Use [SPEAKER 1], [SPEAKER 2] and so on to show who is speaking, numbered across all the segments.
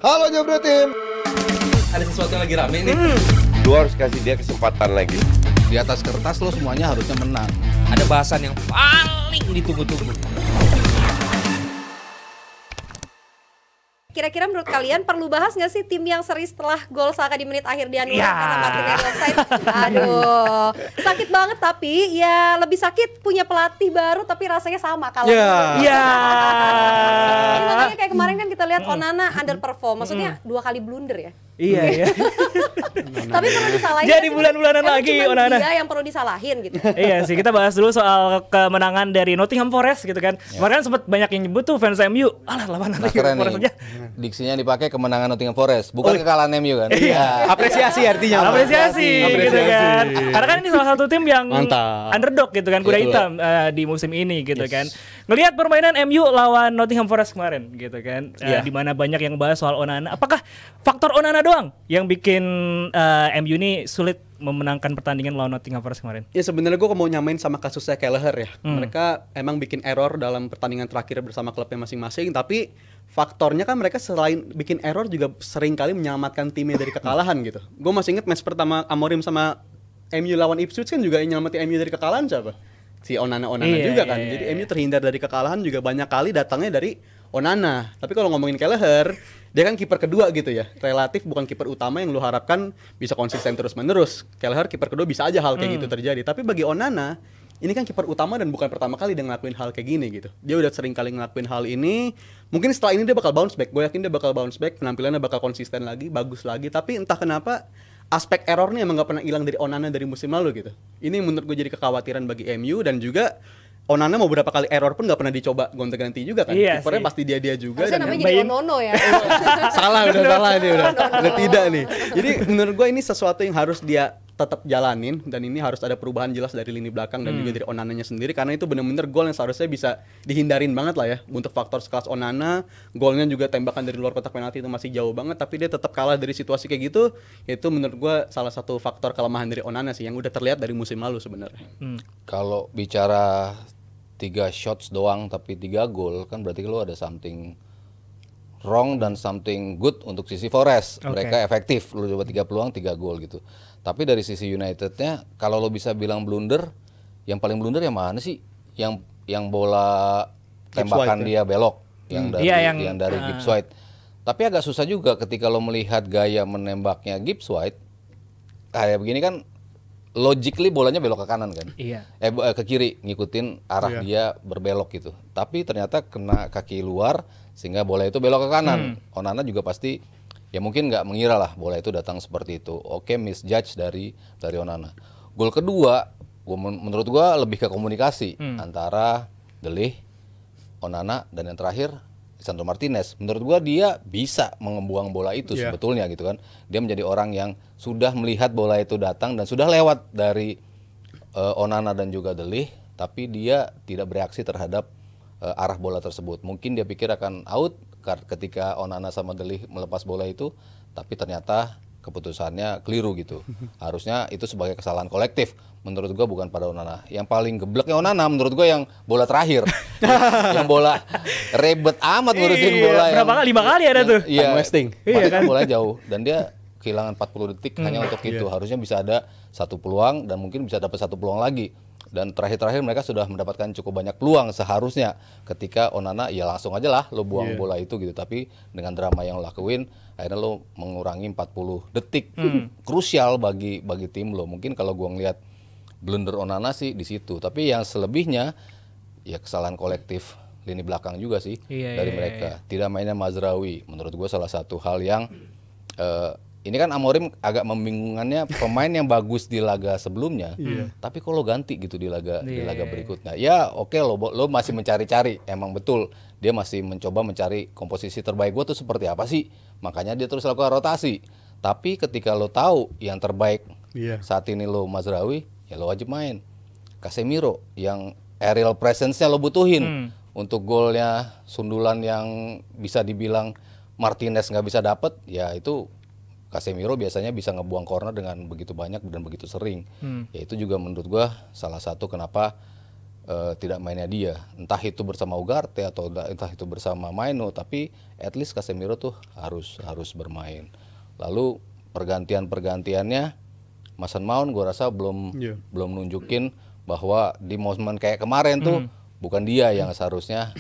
[SPEAKER 1] Halo Jabro Tim.
[SPEAKER 2] Ada sesuatu yang lagi rame nih.
[SPEAKER 1] Lu harus kasih dia kesempatan lagi.
[SPEAKER 3] Di atas kertas lo semuanya harusnya menang.
[SPEAKER 2] Ada bahasan yang paling ditunggu-tunggu.
[SPEAKER 4] Kira-kira menurut kalian perlu bahas nggak sih tim yang seri setelah gol Saka di menit akhir dianulir karena Martinelli offside? Aduh, sakit banget, tapi ya lebih sakit punya pelatih baru tapi rasanya sama kalau.
[SPEAKER 5] Iya.
[SPEAKER 4] Ini makanya kayak kemarin kan kita lihat Onana underperform, maksudnya 2 kali blunder ya.
[SPEAKER 5] Iya.
[SPEAKER 4] Tapi perlu disalahin.
[SPEAKER 5] Jadi
[SPEAKER 4] nggak sih?
[SPEAKER 5] bulan-bulanan
[SPEAKER 4] Emang
[SPEAKER 5] lagi
[SPEAKER 4] cuman
[SPEAKER 5] Onana.
[SPEAKER 4] dia yang perlu disalahin gitu.
[SPEAKER 5] Iya sih, kita bahas dulu soal kemenangan dari Nottingham Forest gitu kan. Kemarin sempat banyak yang nyebut tuh fans MU, alah lawan
[SPEAKER 3] Nah,
[SPEAKER 5] Nottingham
[SPEAKER 3] keren
[SPEAKER 5] Forest
[SPEAKER 3] nih.
[SPEAKER 5] aja.
[SPEAKER 3] Diksinya dipakai kemenangan Nottingham Forest, bukan kekalahan MU kan?
[SPEAKER 5] Iya.
[SPEAKER 6] Apresiasi artinya.
[SPEAKER 5] Apresiasi gitu kan. Karena kan ini salah satu tim yang
[SPEAKER 6] Mantap.
[SPEAKER 5] underdog gitu kan, kuda
[SPEAKER 6] Betul.
[SPEAKER 5] hitam di musim ini gitu kan. Ngelihat permainan MU lawan Nottingham Forest kemarin gitu kan. Di mana banyak yang bahas soal Onana. Apakah faktor Onana doang yang bikin MU ini sulit memenangkan pertandingan lawan Nottingham Forest kemarin?
[SPEAKER 6] Ya sebenarnya gue mau nyamain sama kasusnya Kelleher ya. Mereka emang bikin error dalam pertandingan terakhir bersama klubnya masing-masing, tapi faktornya kan mereka selain bikin error juga sering kali menyelamatkan timnya dari kekalahan gitu. Gue masih inget match pertama Amorim sama MU lawan Ipswich kan juga yang nyelamatin MU dari kekalahan siapa? Si Onana
[SPEAKER 5] Iya,
[SPEAKER 6] juga kan.
[SPEAKER 5] iya,
[SPEAKER 6] Jadi
[SPEAKER 5] iya.
[SPEAKER 6] MU terhindar dari kekalahan juga banyak kali datangnya dari Onana. Tapi kalau ngomongin Kelleher, dia kan kiper kedua gitu ya. Relatif bukan kiper utama yang lu harapkan bisa konsisten terus-menerus. Kelleher kiper kedua bisa aja hal kayak gitu terjadi. Tapi bagi Onana, ini kan kiper utama dan bukan pertama kali dia ngelakuin hal kayak gini gitu. Dia udah sering kali ngelakuin hal ini. Mungkin setelah ini dia bakal bounce back. Gue yakin dia bakal bounce back, penampilannya bakal konsisten lagi, bagus lagi. Tapi entah kenapa aspek errornya emang gak pernah hilang dari Onana dari musim lalu gitu. Ini menurut gue jadi kekhawatiran bagi MU, dan juga Onana mau beberapa kali error pun gak pernah dicoba gonta-ganti juga kan.
[SPEAKER 5] Iya
[SPEAKER 6] Kipernya
[SPEAKER 5] sih.
[SPEAKER 6] pasti dia juga.
[SPEAKER 4] Harusnya
[SPEAKER 6] Dan
[SPEAKER 4] namanya
[SPEAKER 6] yang-
[SPEAKER 4] jadi Onono ya.
[SPEAKER 6] udah salah nih udah tidak nih. Jadi menurut gue ini sesuatu yang harus dia tetap jalanin, dan ini harus ada perubahan jelas dari lini belakang dan juga dari Onananya sendiri, karena itu benar-benar gol yang seharusnya bisa dihindarin banget lah ya untuk faktor sekelas Onana. Golnya juga tembakan dari luar kotak penalti itu masih jauh banget, tapi dia tetap kalah dari situasi kayak gitu. Itu menurut gue salah satu faktor kelemahan dari Onana sih yang udah terlihat dari musim lalu sebenarnya.
[SPEAKER 3] Kalau bicara 3 shots doang tapi 3 gol, kan berarti lo ada something wrong dan something good untuk sisi Forest.
[SPEAKER 5] Oke.
[SPEAKER 3] Mereka efektif, lo coba 3 peluang 3 gol gitu. Tapi dari sisi Unitednya, kalau lo bisa bilang blunder, yang paling blunder yang mana sih? Yang bola tembakan
[SPEAKER 6] White,
[SPEAKER 3] dia belok, yang dari
[SPEAKER 5] Iya,
[SPEAKER 3] yang dari Gibbs White. Tapi agak susah juga ketika lo melihat gaya menembaknya Gibbs White. Kayak begini kan, logically bolanya belok ke kanan kan?
[SPEAKER 5] Iya.
[SPEAKER 3] Ke kiri, ngikutin arah dia berbelok gitu. Tapi ternyata kena kaki luar sehingga bola itu belok ke kanan. Onana juga pasti ya mungkin nggak mengira lah bola itu datang seperti itu. Oke, misjudge dari Onana. Gol kedua, menurut gua lebih ke komunikasi antara De Ligt, Onana, dan yang terakhir Lisandro Martinez. Menurut gua dia bisa mengembuang bola itu sebetulnya gitu kan. Dia menjadi orang yang sudah melihat bola itu datang dan sudah lewat dari Onana dan juga De Ligt, tapi dia tidak bereaksi terhadap arah bola tersebut. Mungkin dia pikir akan out ketika Onana sama De Ligt melepas bola itu, tapi ternyata keputusannya keliru gitu. Harusnya itu sebagai kesalahan kolektif. Menurut gua bukan pada Onana. Yang paling gebleknya Onana menurut gua yang bola terakhir. Yang bola rebet amat ngurusin bola.
[SPEAKER 5] Berapa kali? 5 kali ada tuh.
[SPEAKER 3] Iya,
[SPEAKER 6] Time wasting.
[SPEAKER 3] Iya kan, bola jauh dan dia kehilangan 40 detik hanya untuk itu. Harusnya bisa ada 1 peluang dan mungkin bisa dapat 1 peluang lagi. Dan terakhir-terakhir mereka sudah mendapatkan cukup banyak peluang seharusnya, ketika Onana ya langsung aja lah lo buang bola itu gitu. Tapi dengan drama yang lo lakuin, akhirnya lo mengurangi 40 detik. Krusial bagi tim lo. Mungkin kalau gua ngelihat blunder Onana sih di situ. Tapi yang selebihnya ya kesalahan kolektif lini belakang juga sih dari mereka. Tidak mainnya Mazraoui menurut gua salah satu hal yang ini kan Amorim agak membingungkannya, pemain yang bagus di laga sebelumnya, tapi kok lo ganti gitu di laga berikutnya. Ya oke, lo masih mencari-cari, emang betul dia masih mencoba mencari komposisi terbaik gue tuh seperti apa sih, makanya dia terus lakukan rotasi. Tapi ketika lo tahu yang terbaik saat ini lo Mazraoui, ya lo wajib main. Casemiro yang aerial presence-nya lo butuhin untuk golnya sundulan yang bisa dibilang Martinez nggak bisa dapet, ya itu Casemiro biasanya bisa ngebuang corner dengan begitu banyak dan begitu sering. Ya itu juga menurut gua salah satu kenapa tidak mainnya dia, entah itu bersama Ugarte atau entah itu bersama Maino, tapi at least Casemiro tuh harus bermain. Lalu pergantiannya Mason Mount gue rasa belum nunjukin bahwa di momen kayak kemarin tuh bukan dia yang seharusnya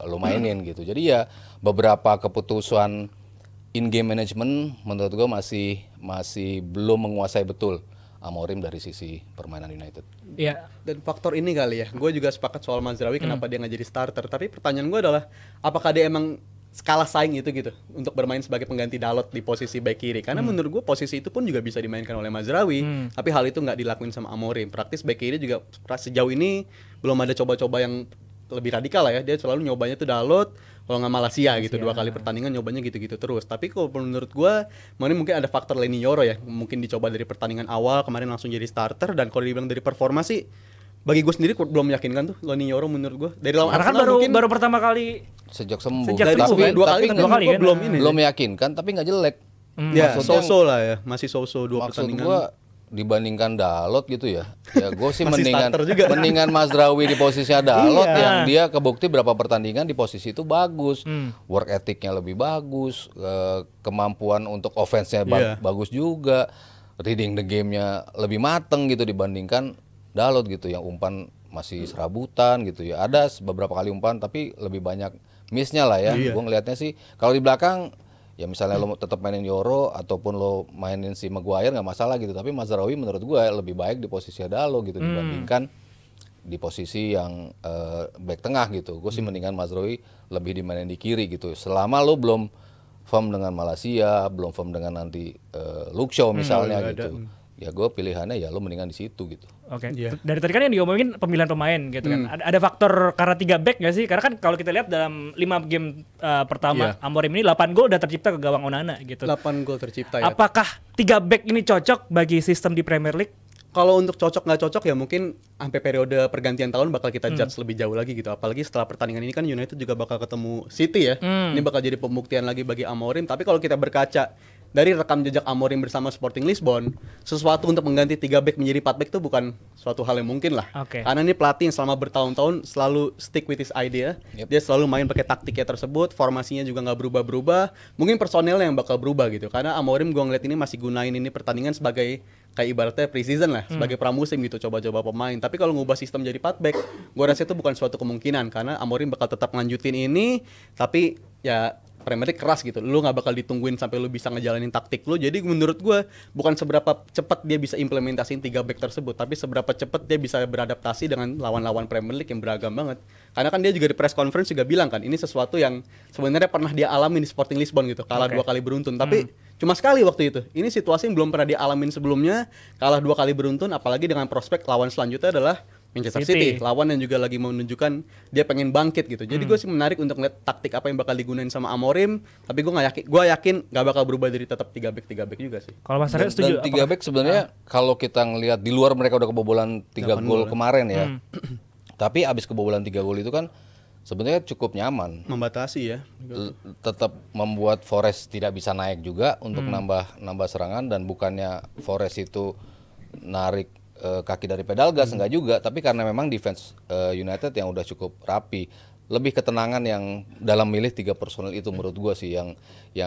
[SPEAKER 3] lo mainin gitu. Jadi ya beberapa keputusan in game management menurut gue masih belum menguasai betul Amorim dari sisi permainan United.
[SPEAKER 5] Iya.
[SPEAKER 6] Dan faktor ini kali ya, gue juga sepakat soal Mazraoui kenapa dia nggak jadi starter. Tapi pertanyaan gue adalah, apakah dia emang skala saing itu gitu untuk bermain sebagai pengganti Dalot di posisi back kiri? Karena menurut gue posisi itu pun juga bisa dimainkan oleh Mazraoui, tapi hal itu nggak dilakuin sama Amorim. Praktis back kiri juga sejauh ini belum ada coba-coba yang lebih radikal lah ya. Dia selalu nyobanya tuh Dalot, kalau nggak Malaysia gitu, 2 kali pertandingan nyobanya gitu-gitu terus. Tapi kalau menurut gue mungkin ada faktor Leny Yoro ya, mungkin dicoba dari pertandingan awal kemarin langsung jadi starter. Dan kalau dibilang dari performa sih, bagi gue sendiri belum meyakinkan tuh Leny Yoro menurut gue. Dari lawan
[SPEAKER 5] Karena kan
[SPEAKER 6] Arsenal mungkin
[SPEAKER 5] baru pertama kali
[SPEAKER 3] sejak sembuh.
[SPEAKER 5] Sejak sembuh,
[SPEAKER 3] tapi
[SPEAKER 5] kan?
[SPEAKER 6] dua kali
[SPEAKER 5] kan?
[SPEAKER 6] belum ini.
[SPEAKER 3] belum meyakinkan, tapi nggak jelek.
[SPEAKER 6] Ya,
[SPEAKER 3] Maksudnya-
[SPEAKER 6] so-so lah ya, masih so-so 2
[SPEAKER 3] Maksud
[SPEAKER 6] pertandingan.
[SPEAKER 3] gue dibandingkan Dalot gitu ya, gue sih
[SPEAKER 6] Masih
[SPEAKER 3] mendingan
[SPEAKER 6] starter juga.
[SPEAKER 3] mendingan Mazraoui di posisinya Dalot
[SPEAKER 5] Iya.
[SPEAKER 3] yang dia kebukti berapa pertandingan di posisi itu bagus, work ethicnya lebih bagus, kemampuan untuk offense-nya
[SPEAKER 6] Iya.
[SPEAKER 3] bagus juga, reading the game-nya lebih mateng gitu dibandingkan Dalot gitu yang umpan masih serabutan gitu ya. Ada beberapa kali umpan tapi lebih banyak miss-nya lah ya.
[SPEAKER 6] Iya.
[SPEAKER 3] Gue ngelihatnya sih kalau di belakang ya misalnya lo tetap mainin Yoro ataupun lo mainin si Maguire nggak masalah gitu, tapi Mazraoui menurut gue lebih baik di posisi Dalot gitu dibandingkan di posisi yang back tengah gitu. Gue sih mendingan Mazraoui lebih dimainin di kiri gitu. Selama lo belum firm dengan Malaysia, belum firm dengan nanti Luke Shaw misalnya
[SPEAKER 6] nggak
[SPEAKER 3] gitu. Ya gue pilihannya ya lo mendingan di situ gitu.
[SPEAKER 5] Oke.
[SPEAKER 6] Iya.
[SPEAKER 5] Dari tadi kan yang diomongin pemilihan pemain gitu kan. Ada faktor karena 3 back gak sih? Karena kan kalau kita lihat dalam 5 game pertama Amorim ini 8 gol udah tercipta ke gawang Onana gitu.
[SPEAKER 6] 8 gol tercipta ya.
[SPEAKER 5] Apakah 3 back ini cocok bagi sistem di Premier League?
[SPEAKER 6] Kalau untuk cocok nggak cocok ya mungkin sampai periode pergantian tahun bakal kita judge lebih jauh lagi gitu. Apalagi setelah pertandingan ini kan United juga bakal ketemu City ya. Ini bakal jadi pembuktian lagi bagi Amorim. Tapi kalau kita berkaca dari rekam jejak Amorim bersama Sporting Lisbon, sesuatu untuk mengganti 3 back menjadi 4 back itu bukan suatu hal yang mungkin lah.
[SPEAKER 5] Oke.
[SPEAKER 6] Karena ini pelatih yang selama bertahun-tahun selalu stick with his idea. Dia selalu main pakai taktiknya tersebut, formasinya juga nggak berubah-berubah. Mungkin personelnya yang bakal berubah gitu. Karena Amorim gua ngeliat ini masih gunain ini pertandingan sebagai kayak ibaratnya pre-season lah, sebagai pramusim gitu, coba-coba pemain. Tapi kalau ngubah sistem jadi 4 back, gua rasa itu bukan suatu kemungkinan karena Amorim bakal tetap ngelanjutin ini, tapi ya Premier League keras gitu. Lu nggak bakal ditungguin sampai lu bisa ngejalanin taktik lu. Jadi menurut gue bukan seberapa cepat dia bisa implementasiin 3 back tersebut, tapi seberapa cepat dia bisa beradaptasi dengan lawan-lawan Premier League yang beragam banget. Karena kan dia juga di press conference juga bilang kan, ini sesuatu yang sebenarnya pernah dia alami di Sporting Lisbon gitu, kalah 2 kali beruntun. Tapi cuma sekali waktu itu. Ini situasi yang belum pernah dia alamin sebelumnya, kalah 2 kali beruntun, apalagi dengan prospek lawan selanjutnya adalah Manchester City, lawan yang juga lagi menunjukkan dia pengen bangkit gitu. Jadi gue sih menarik untuk ngeliat taktik apa yang bakal digunain sama Amorim, tapi gue yakin nggak bakal berubah dari tetap 3 back juga sih.
[SPEAKER 5] Kalau Mas Arya setuju?
[SPEAKER 3] Dan 3 back sebenarnya kalau kita ngelihat di luar mereka udah kebobolan 3 gol kemarin ya. Tapi abis kebobolan 3 gol itu kan sebenarnya cukup nyaman.
[SPEAKER 6] Membatasi ya.
[SPEAKER 3] Tetap membuat Forest tidak bisa naik juga untuk nambah serangan, dan bukannya Forest itu narik kaki dari pedal gas, enggak juga, tapi karena memang defense United yang udah cukup rapi, lebih ketenangan yang dalam milih 3 personel itu menurut gua sih yang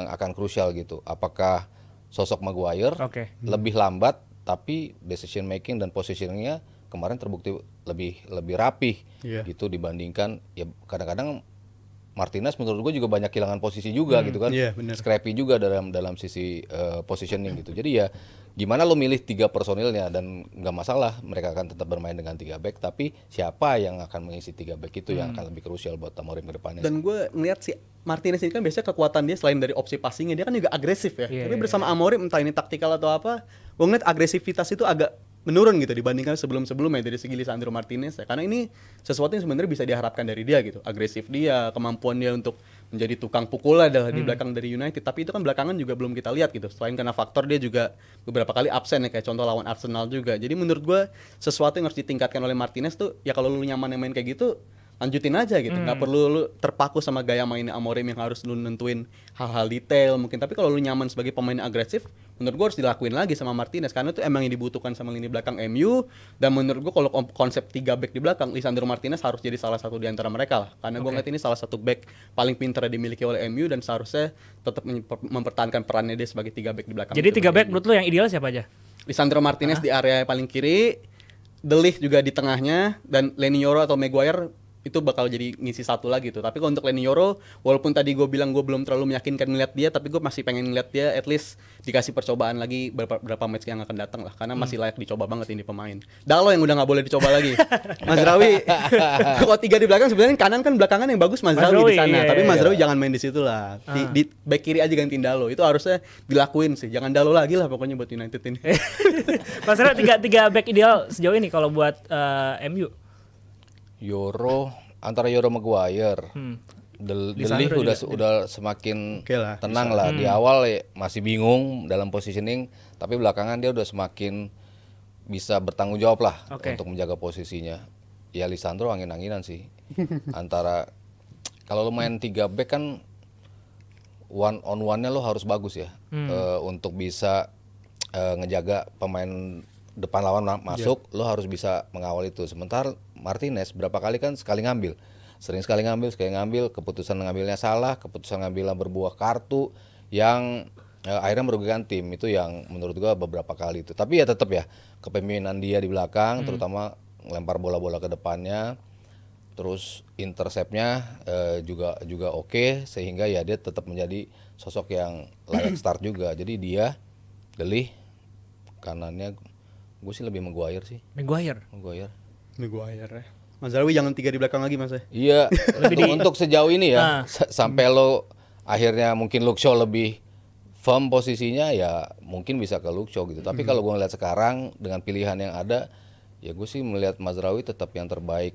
[SPEAKER 3] akan krusial gitu. Apakah sosok Maguire lebih lambat tapi decision making dan positioningnya kemarin terbukti lebih rapih gitu dibandingkan ya kadang-kadang Martinez menurut gue juga banyak kehilangan posisi juga gitu kan, scrappy juga dalam sisi positioning gitu. Jadi ya gimana lo milih 3 personilnya, dan nggak masalah mereka akan tetap bermain dengan 3 back, tapi siapa yang akan mengisi 3 back itu yang akan lebih krusial buat Amorim ke depannya.
[SPEAKER 6] Dan gue ngeliat si Martinez ini kan biasanya kekuatan dia selain dari opsi passingnya, dia kan juga agresif ya. Tapi bersama Amorim entah ini taktikal atau apa, gue ngeliat agresivitas itu agak menurun gitu dibandingkan sebelum-sebelumnya dari segi Lisandro Martinez ya. Karena ini sesuatu yang sebenarnya bisa diharapkan dari dia gitu. Agresif dia, kemampuan dia untuk menjadi tukang pukul adalah di belakang dari United. Tapi itu kan belakangan juga belum kita lihat gitu. Selain karena faktor dia juga beberapa kali absen ya, kayak contoh lawan Arsenal juga. Jadi menurut gue sesuatu yang harus ditingkatkan oleh Martinez tuh ya kalau lu nyaman yang main kayak gitu, lanjutin aja gitu. Nggak perlu lu terpaku sama gaya mainnya Amorim yang harus lu nentuin hal-hal detail mungkin. Tapi kalau lu nyaman sebagai pemain agresif, menurut gua harus dilakuin lagi sama Martinez karena itu emang yang dibutuhkan sama lini belakang MU. Dan menurut gua kalau konsep 3 back di belakang, Lisandro Martinez harus jadi salah satu di antara mereka lah. Karena gua ngeliat ini salah satu back paling pintar yang dimiliki oleh MU dan seharusnya tetap mempertahankan perannya dia sebagai 3 back di belakang.
[SPEAKER 5] Jadi 3 back menurut lu yang ideal siapa aja?
[SPEAKER 6] Lisandro Martinez di area paling kiri, De Ligt juga di tengahnya, dan Leny Yoro atau Maguire itu bakal jadi ngisi satu lagi tuh. Tapi kalau untuk Leny Yoro, walaupun tadi gue bilang gue belum terlalu meyakinkan ngeliat dia, tapi gue masih pengen ngeliat dia at least dikasih percobaan lagi berapa match yang akan datang lah, karena masih layak dicoba banget ini pemain. Dalo yang udah nggak boleh dicoba lagi. Mazraoui, kalau 3 di belakang sebenarnya kanan kan belakangan yang bagus Mazraoui di sana,
[SPEAKER 5] iya,
[SPEAKER 6] tapi
[SPEAKER 5] iya.
[SPEAKER 6] Mazraoui jangan main di situ lah. Di back kiri aja gantiin Dalo, itu harusnya dilakuin sih. Jangan Dalo lagi lah pokoknya buat United ini.
[SPEAKER 5] Mas Ra, 3 back ideal sejauh ini kalau buat MU.
[SPEAKER 3] Antara Yoro Maguire, De Ligt udah semakin
[SPEAKER 6] Oke lah,
[SPEAKER 3] tenang lah. Di awal ya, masih bingung dalam positioning, tapi belakangan dia udah semakin bisa bertanggung jawab lah untuk menjaga posisinya. Ya Lisandro angin-anginan sih. Antara kalau lo main 3 back kan one on one-nya lo harus bagus ya, untuk bisa ngejaga pemain depan lawan masuk, lo harus bisa mengawal itu. Sementara Martinez berapa kali kan sering sekali ngambil, keputusan ngambilnya salah, keputusan ngambilnya berbuah kartu yang akhirnya merugikan tim. Itu yang menurut gua beberapa kali itu. Tapi ya tetap ya kepemimpinan dia di belakang, terutama ngelempar bola-bola ke depannya, terus interceptnya juga oke, sehingga ya dia tetap menjadi sosok yang layak start juga. Jadi dia De Ligt, kanannya gue sih lebih Maguire sih.
[SPEAKER 5] Maguire.
[SPEAKER 6] ya. Mazraoui jangan 3 di belakang lagi Mas.
[SPEAKER 3] Iya, untuk sejauh ini ya, sampai lo akhirnya mungkin Luke Shaw lebih firm posisinya, ya mungkin bisa ke Luke Shaw gitu. Tapi kalau gue ngeliat sekarang dengan pilihan yang ada, ya gue sih melihat Mazraoui tetap yang terbaik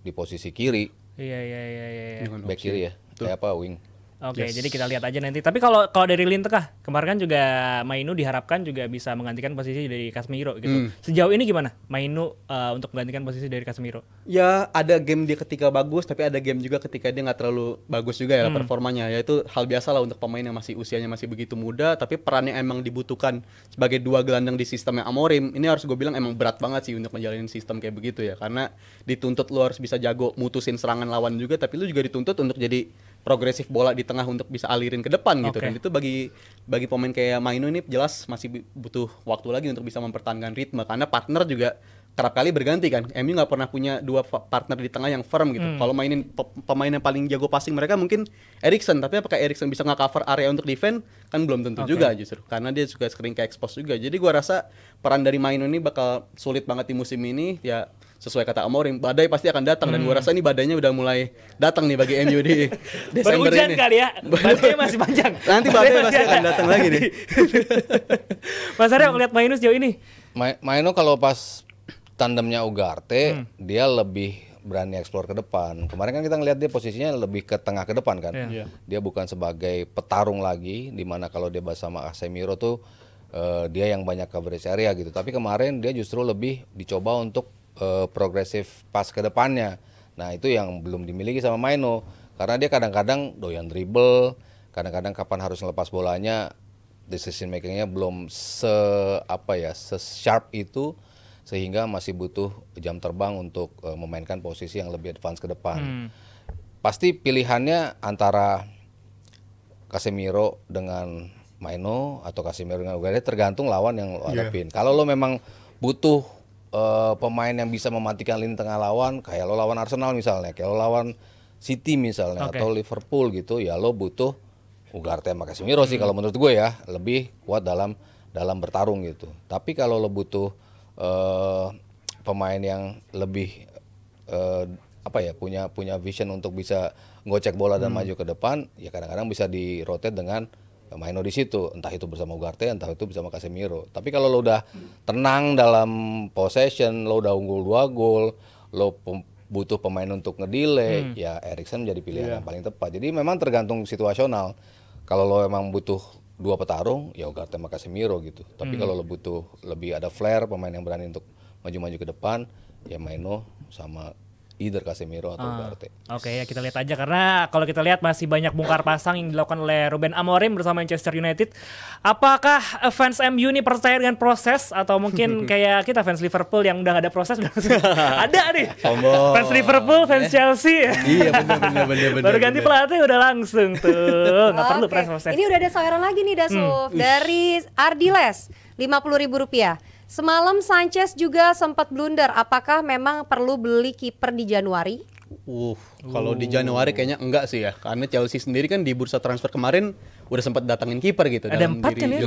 [SPEAKER 3] di posisi kiri.
[SPEAKER 5] Iya.
[SPEAKER 3] Back kiri ya, kayak apa wing.
[SPEAKER 5] Oke, jadi kita lihat aja nanti. Tapi kalau dari lini tengah, kemarin kan juga Mainu diharapkan juga bisa menggantikan posisi dari Casemiro gitu. Sejauh ini gimana Mainu untuk menggantikan posisi dari Casemiro?
[SPEAKER 6] Ya ada game dia ketika bagus, tapi ada game juga ketika dia nggak terlalu bagus juga ya performanya. Ya itu hal biasa lah untuk pemain yang masih usianya masih begitu muda, tapi perannya emang dibutuhkan sebagai 2 gelandang di sistemnya Amorim. Ini harus gue bilang emang berat banget sih untuk menjalani sistem kayak begitu ya, karena dituntut lu harus bisa jago mutusin serangan lawan juga, tapi lu juga dituntut untuk jadi progresif bola di tengah untuk bisa alirin ke depan gitu. Dan itu bagi pemain kayak Mainu ini jelas masih butuh waktu lagi untuk bisa mempertahankan ritme, karena partner juga kerap kali berganti kan. MU nggak pernah punya 2 partner di tengah yang firm gitu. Kalau mainin pemain yang paling jago passing mereka mungkin Eriksen, tapi apakah Eriksen bisa nge-cover area untuk defend kan belum tentu juga justru, karena dia juga sering ke expose juga. Jadi gua rasa peran dari Mainu ini bakal sulit banget di musim ini ya. Sesuai kata Amorim, badai pasti akan datang, dan gua rasa ini badainya udah mulai datang nih bagi MU di Desember
[SPEAKER 5] Berhujan
[SPEAKER 6] ini.
[SPEAKER 5] kali ya, badainya masih panjang.
[SPEAKER 6] Nanti badai pasti akan datang lagi nih.
[SPEAKER 5] Mas Arya ngeliat Mainu sejauh ini?
[SPEAKER 3] Maino kalau pas tandemnya Ugarte, dia lebih berani eksplor ke depan. Kemarin kan kita ngelihat dia posisinya lebih ke tengah ke depan kan. Dia bukan sebagai petarung lagi, dimana kalau dia bersama Casemiro tuh dia yang banyak coverage area gitu. Tapi kemarin dia justru lebih dicoba untuk progresif pas ke depannya. Nah itu yang belum dimiliki sama Maino, karena dia kadang-kadang doyan dribble, kadang-kadang kapan harus ngelepas bolanya, decision makingnya belum se-sharp itu, sehingga masih butuh jam terbang untuk memainkan posisi yang lebih advance ke depan. Pasti pilihannya antara Casemiro dengan Maino atau Casemiro dengan Ugarte, tergantung lawan yang lo hadapin. Kalau lo memang butuh pemain yang bisa mematikan lini tengah lawan, kayak lo lawan Arsenal misalnya, kayak lo lawan City misalnya, atau Liverpool gitu, ya lo butuh Ugarte sama Casemiro sih kalau menurut gue ya, lebih kuat dalam bertarung gitu. Tapi kalau lo butuh pemain yang lebih punya vision untuk bisa ngocek bola dan maju ke depan, ya kadang-kadang bisa di-rotate dengan Maino di situ, entah itu bersama Ugarte, entah itu bersama Casemiro. Tapi kalau lo udah tenang dalam possession, lo udah unggul 2 gol, lo butuh pemain untuk ngedelay, ya Eriksen menjadi pilihan yang paling tepat. Jadi memang tergantung situasional. Kalau lo emang butuh 2 petarung, ya Ugarte sama Casemiro gitu. Tapi kalau lo butuh lebih ada flair, pemain yang berani untuk maju-maju ke depan, ya Maino sama either Casemiro atau Ugarte.
[SPEAKER 5] Oke, ya kita lihat aja karena kalau kita lihat masih banyak bongkar pasang yang dilakukan oleh Ruben Amorim bersama Manchester United. Apakah fans MU ini percaya dengan proses atau mungkin kayak kita fans Liverpool yang udah gak ada proses ada nih. Fans Liverpool, fans Chelsea.
[SPEAKER 6] Iya benar.
[SPEAKER 5] Baru ganti pelatih udah langsung tuh. Nggak perlu proses.
[SPEAKER 4] Ini udah ada saweran lagi nih Dasuf dari Ardiles, Rp50.000. Semalam Sanchez juga sempat blunder. Apakah memang perlu beli kiper di Januari?
[SPEAKER 6] Kalau di Januari kayaknya enggak sih ya. Karena Chelsea sendiri kan di bursa transfer kemarin udah sempat datangin kiper gitu.
[SPEAKER 5] Ada 4 kan ya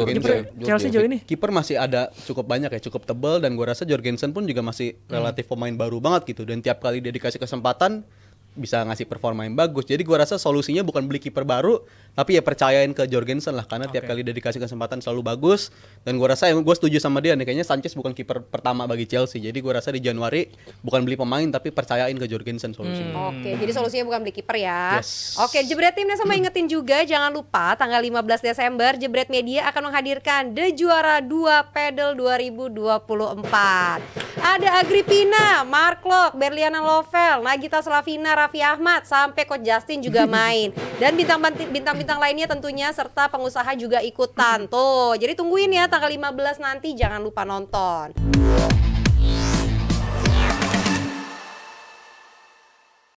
[SPEAKER 5] Chelsea jauh ini.
[SPEAKER 6] Kiper masih ada cukup banyak ya, cukup tebal, dan gua rasa Jorgensen pun juga masih relatif pemain baru banget gitu. Dan tiap kali dia dikasih kesempatan bisa ngasih performa yang bagus. Jadi gua rasa solusinya bukan beli kiper baru, tapi ya percayain ke Jorgensen lah, karena tiap kali dia dikasih kesempatan selalu bagus. Dan gua rasa gua setuju sama dia nih, kayaknya Sanchez bukan kiper pertama bagi Chelsea. Jadi gua rasa di Januari bukan beli pemain tapi percayain ke Jorgensen solusinya.
[SPEAKER 4] Oke, jadi solusinya bukan beli kiper ya.
[SPEAKER 6] Yes.
[SPEAKER 4] Oke, Jebret Timnya sama ingetin juga jangan lupa tanggal 15 Desember Jebret Media akan menghadirkan The Juara 2 Padel 2024. Ada Agripina, Mark Locke, Berliana Lovell, Nagita Slavina, Raffi Ahmad, sampai Coach Justin juga main. Dan bintang-bintang lainnya tentunya serta pengusaha juga ikutan. Tuh, jadi tungguin ya tanggal 15 nanti, jangan lupa nonton.